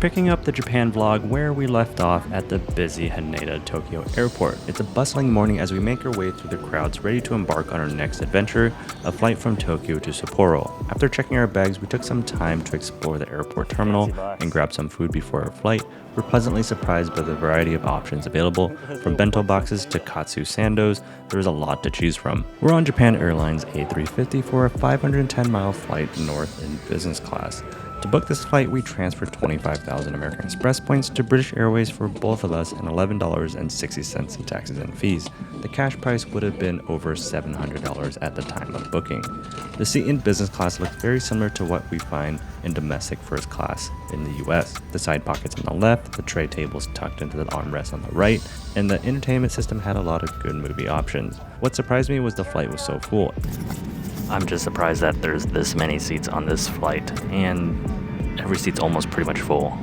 picking up the Japan vlog where we left off at the busy Haneda Tokyo airport. It's a bustling morning as we make our way through the crowds ready to embark on our next adventure, a flight from Tokyo to Sapporo. After checking our bags, we took some time to explore the airport terminal and grab some food before our flight. We're pleasantly surprised by the variety of options available. From bento boxes to katsu sandos, there is a lot to choose from. We're on Japan Airlines A350 for a 510-mile flight north in business class. To book this flight, we transferred 25,000 American Express points to British Airways for both of us and $11.60 in taxes and fees. The cash price would have been over $700 at the time of booking. The seat in business class looked very similar to what we find in domestic first class in the US. The side pockets on the left, the tray tables tucked into the armrest on the right, and the entertainment system had a lot of good movie options. What surprised me was the flight was so full. I'm just surprised that there's this many seats on this flight, and every seat's almost pretty much full.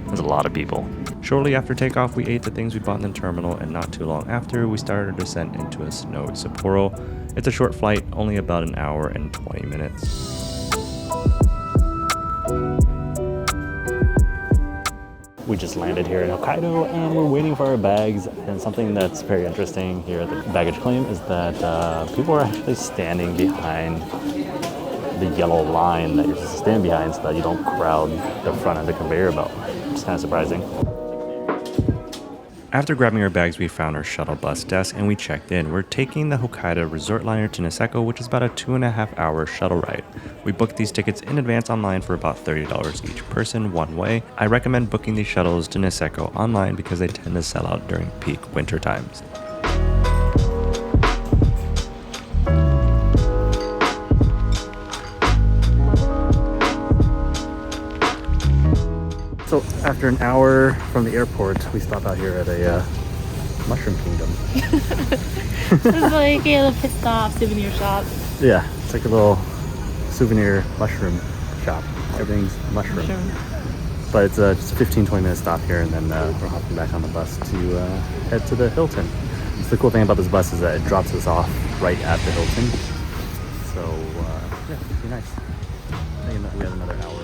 There's a lot of people. Shortly after takeoff, we ate the things we bought in the terminal, and not too long after, we started our descent into a snowy Sapporo. It's a short flight, only about an hour and 20 minutes. We just landed here in Hokkaido and we're waiting for our bags, and something that's very interesting here at the baggage claim is that people are actually standing behind the yellow line that you're supposed to stand behind so that you don't crowd the front of the conveyor belt. It's kind of surprising. After grabbing our bags, we found our shuttle bus desk and we checked in. We're taking the Hokkaido resort liner to Niseko, which is about a 2.5-hour shuttle ride. We booked these tickets in advance online for about $30 each person one way. I recommend booking these shuttles to Niseko online because they tend to sell out during peak winter times. So after an hour from the airport, we stop out here at a mushroom kingdom. It's like a little pit stop souvenir shop. Yeah, it's like a little souvenir mushroom shop. Everything's mushroom. But it's just a 15-20 minute stop here, and then we're hopping back on the bus to head to the Hilton. So the cool thing about this bus is that it drops us off right at the Hilton. So yeah, it'd be nice. I think we have another hour.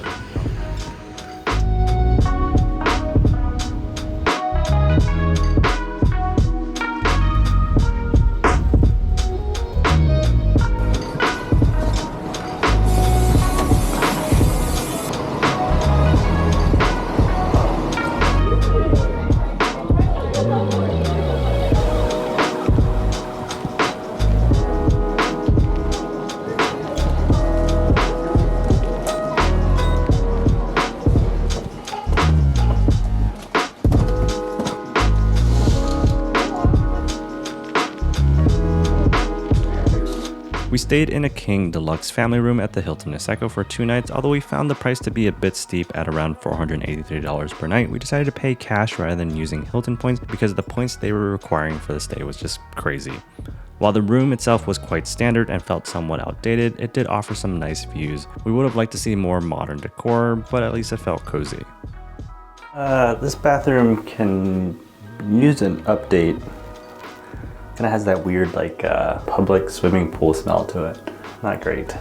We stayed in a King Deluxe family room at the Hilton Niseko for 2 nights. Although we found the price to be a bit steep at around $483 per night, we decided to pay cash rather than using Hilton points because the points they were requiring for the stay was just crazy. While the room itself was quite standard and felt somewhat outdated, it did offer some nice views. We would have liked to see more modern decor, but at least it felt cozy. This bathroom can use an update. Kind of has that weird like public swimming pool smell to it. Not great.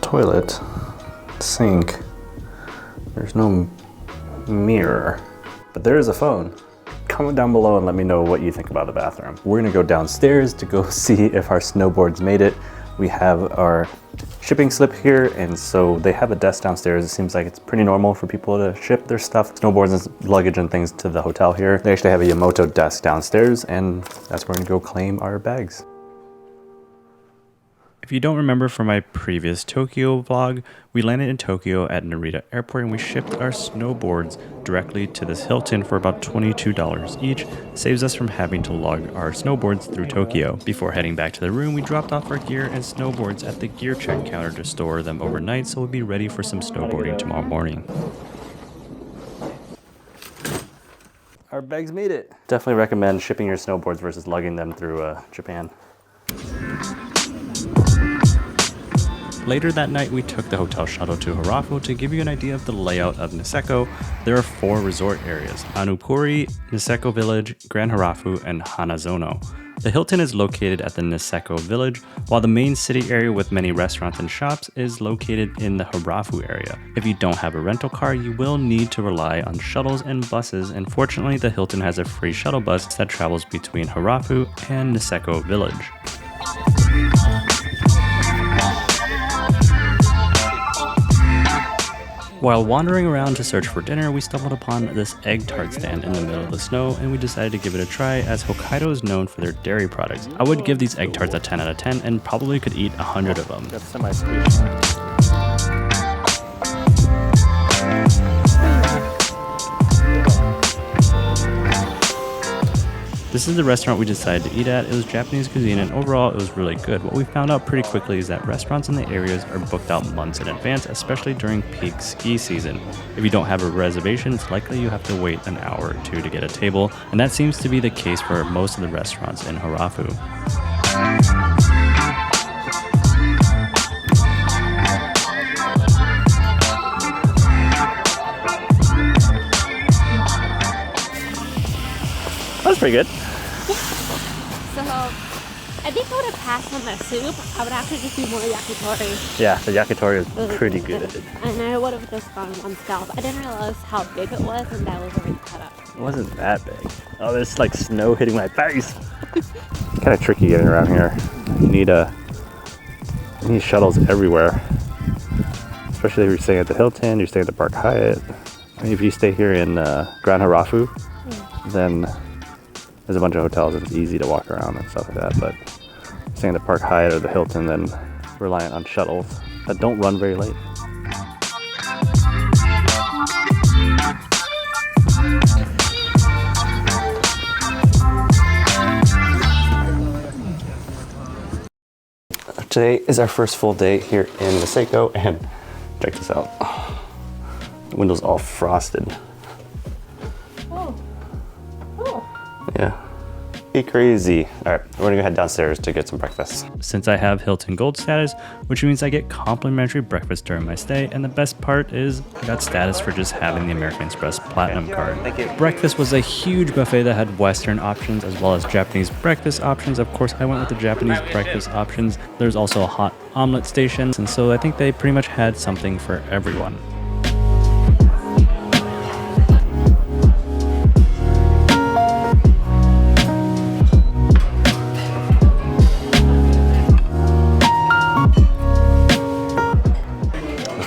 Toilet, sink, there's no mirror, but there is a phone. Comment down below and let me know what you think about the bathroom. We're gonna go downstairs to go see if our snowboards made it. We have our shipping slip here, and so they have a desk downstairs. It seems like it's pretty normal for people to ship their stuff, snowboards and luggage and things, to the hotel here. They actually have a Yamato desk downstairs, and that's where we're gonna go claim our bags. If you don't remember from my previous Tokyo vlog, we landed in Tokyo at Narita Airport and we shipped our snowboards directly to this Hilton for about $22 each. Saves us from having to lug our snowboards through Tokyo. Before heading back to the room, we dropped off our gear and snowboards at the gear check counter to store them overnight, so we'll be ready for some snowboarding tomorrow morning. Our bags made it. Definitely recommend shipping your snowboards versus lugging them through Japan. Later that night, we took the hotel shuttle to Hirafu. To give you an idea of the layout of Niseko, there are 4 resort areas: Anupuri, Niseko Village, Grand Hirafu, and Hanazono. The Hilton is located at the Niseko Village, while the main city area with many restaurants and shops is located in the Hirafu area. If you don't have a rental car, you will need to rely on shuttles and buses, and fortunately the Hilton has a free shuttle bus that travels between Hirafu and Niseko Village. While wandering around to search for dinner, we stumbled upon this egg tart stand in the middle of the snow, and we decided to give it a try as Hokkaido is known for their dairy products. I would give these egg tarts a 10 out of 10 and probably could eat 100 of them. That's semi-squishy. This is the restaurant we decided to eat at. It was Japanese cuisine and overall it was really good. What we found out pretty quickly is that restaurants in the areas are booked out months in advance, especially during peak ski season. If you don't have a reservation, it's likely you have to wait an hour or two to get a table, and that seems to be the case for most of the restaurants in Hirafu. That's pretty good. So, I think I would have passed on the soup. I would actually just do more yakitori. Yeah, the yakitori is Really pretty good. And I would have just gone one scalp. I didn't realize how big it was and that was already cut up. It wasn't that big. Oh, there's like snow hitting my face. Kind of tricky getting around here. You need shuttles everywhere. Especially if you're staying at the Hilton, you're staying at the Park Hyatt. I mean, if you stay here in Grand Hirafu, then there's a bunch of hotels and it's easy to walk around and stuff like that. But staying at the Park Hyatt or the Hilton, then reliant on shuttles that don't run very late. Today is our first full day here in Niseko, and check this out. The window's all frosted. Oh. Oh. Yeah. Be crazy. All right, we're gonna go head downstairs to get some breakfast. Since I have Hilton Gold status, which means I get complimentary breakfast during my stay, and the best part is I got status for just having the American Express Platinum card. Thank you. Breakfast was a huge buffet that had Western options as well as Japanese breakfast options. Of course, I went with the Japanese breakfast options. There's also a hot omelet station, and so I think they pretty much had something for everyone.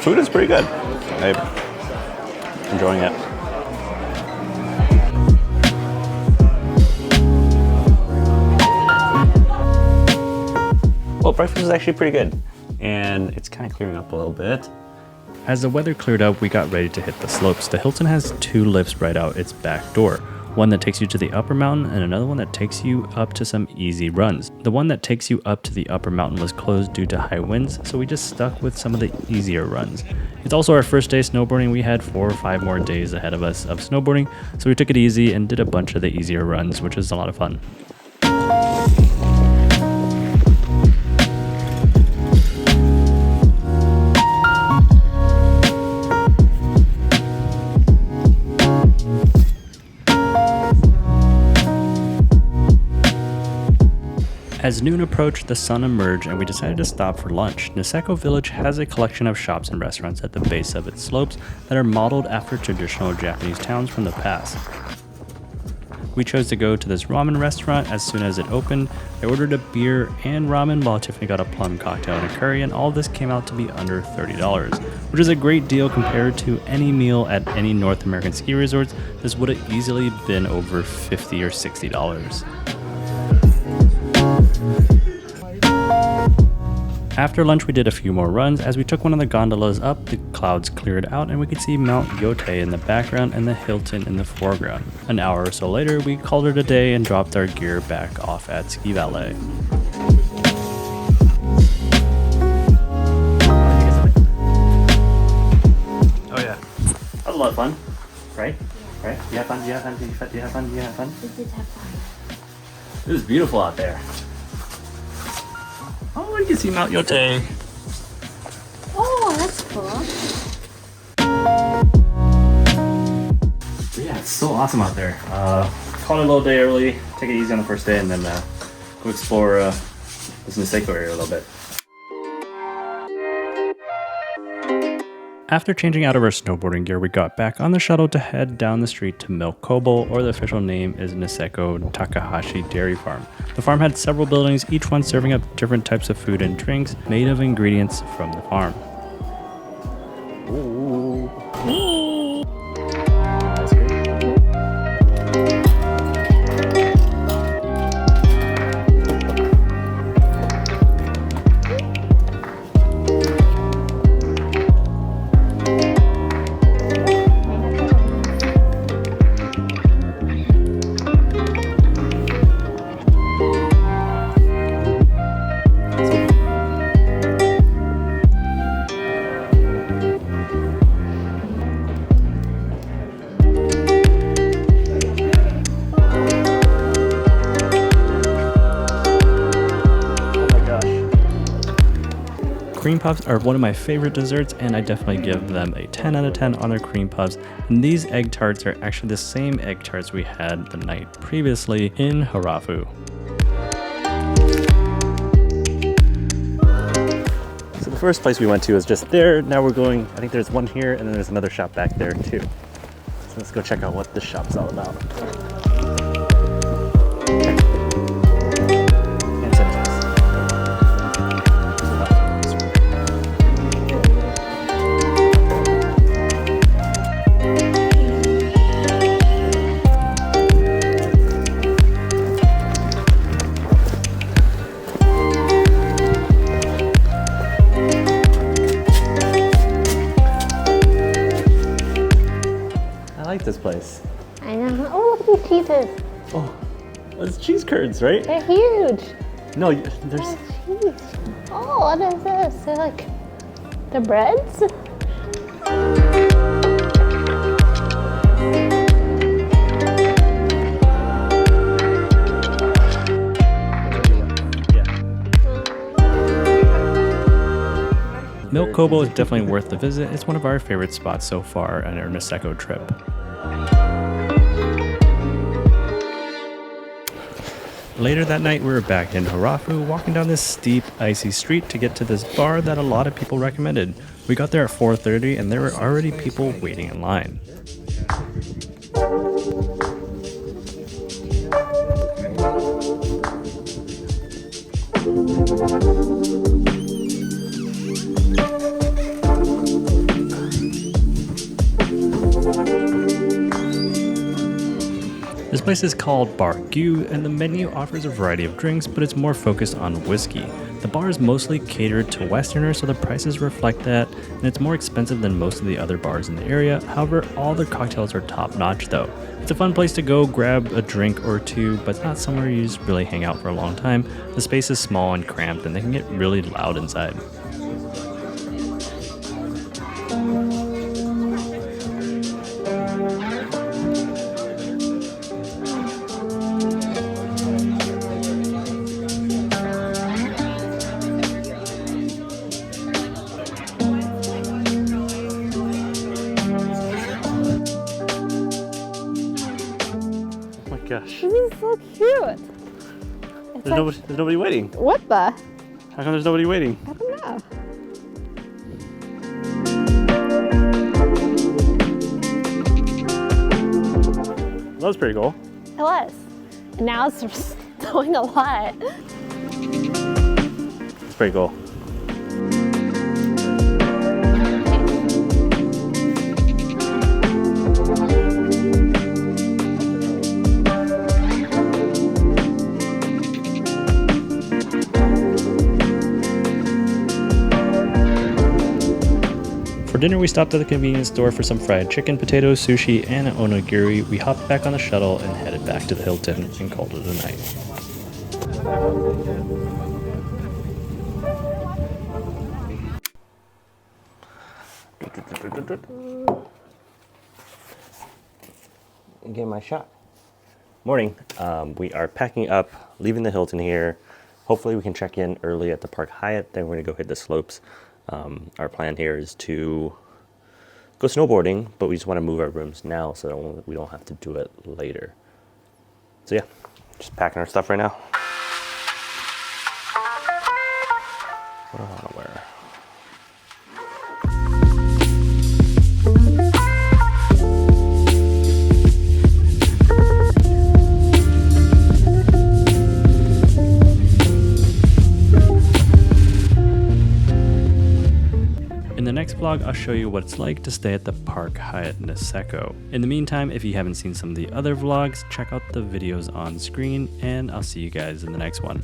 Food is pretty good. I'm enjoying it. Well, breakfast is actually pretty good. And it's kind of clearing up a little bit. As the weather cleared up, we got ready to hit the slopes. The Hilton has two lifts right out its back door. One that takes you to the upper mountain and another one that takes you up to some easy runs. The one that takes you up to the upper mountain was closed due to high winds, so we just stuck with some of the easier runs. It's also our first day snowboarding. We had 4 or 5 more days ahead of us of snowboarding, so we took it easy and did a bunch of the easier runs, which is a lot of fun. As noon approached, the sun emerged and we decided to stop for lunch. Niseko Village has a collection of shops and restaurants at the base of its slopes that are modeled after traditional Japanese towns from the past. We chose to go to this ramen restaurant as soon as it opened. I ordered a beer and ramen while Tiffany got a plum cocktail and a curry, and all this came out to be under $30, which is a great deal compared to any meal at any North American ski resorts. This would have easily been over $50 or $60. After lunch, we did a few more runs. As we took one of the gondolas up, the clouds cleared out and we could see Mount Yotei in the background and the Hilton in the foreground. An hour or so later, we called it a day and dropped our gear back off at Ski Valet. Oh yeah, that was a lot of fun, right? Right? Do you have fun? Do you have fun? Do you have fun? Do you have fun? We did have fun. It was beautiful out there. Oh, you can see Mount Yotei. Oh, that's cool. Yeah, it's so awesome out there. Called it a little day early, take it easy on the first day, and then Go explore this Niseko area a little bit. After changing out of our snowboarding gear, we got back on the shuttle to head down the street to Milk Kobo, or the official name is Niseko Takahashi Dairy Farm. The farm had several buildings, each one serving up different types of food and drinks made of ingredients from the farm. Ooh. That's good. Cream puffs are one of my favorite desserts, and I definitely give them a 10 out of 10 on their cream puffs. And these egg tarts are actually the same egg tarts we had the night previously in Hirafu. So the first place we went to is just there. Now we're going, I think there's one here and then there's another shop back there too. So let's go check out what this shop's all about. This place. I know. Oh, look at these cheeses. Oh, it's cheese curds, right? They're huge. No, there's... Cheese. Oh, what is this? They're like the breads? Milk Kobo is definitely worth the visit. It's one of our favorite spots so far on our Niseko trip. Later that night, we were back in Hirafu, walking down this steep, icy street to get to this bar that a lot of people recommended. We got there at 4:30 and there were already people waiting in line. This place is called Bar Gu, and the menu offers a variety of drinks, but it's more focused on whiskey. The bar is mostly catered to Westerners, so the prices reflect that, and it's more expensive than most of the other bars in the area. However, all their cocktails are top-notch though. It's a fun place to go grab a drink or two, but it's not somewhere you just really hang out for a long time. The space is small and cramped, and they can get really loud inside. Gosh. This is so cute. There's nobody waiting. What the? How come there's nobody waiting? I don't know. That was pretty cool. It was. And now it's just doing a lot. It's pretty cool. For dinner, we stopped at the convenience store for some fried chicken, potatoes, sushi, and an onigiri. We hopped back on the shuttle and headed back to the Hilton and called it a night. Get my shot. Morning. We are packing up, leaving the Hilton here. Hopefully we can check in early at the Park Hyatt. Then we're gonna go hit the slopes. Our plan here is to go snowboarding, but we just want to move our rooms now so that we don't have to do it later. So yeah, just packing our stuff right now. What do I want to wear? In the next vlog, I'll show you what it's like to stay at the Park Hyatt Niseko. In the meantime, if you haven't seen some of the other vlogs, check out the videos on screen, and I'll see you guys in the next one.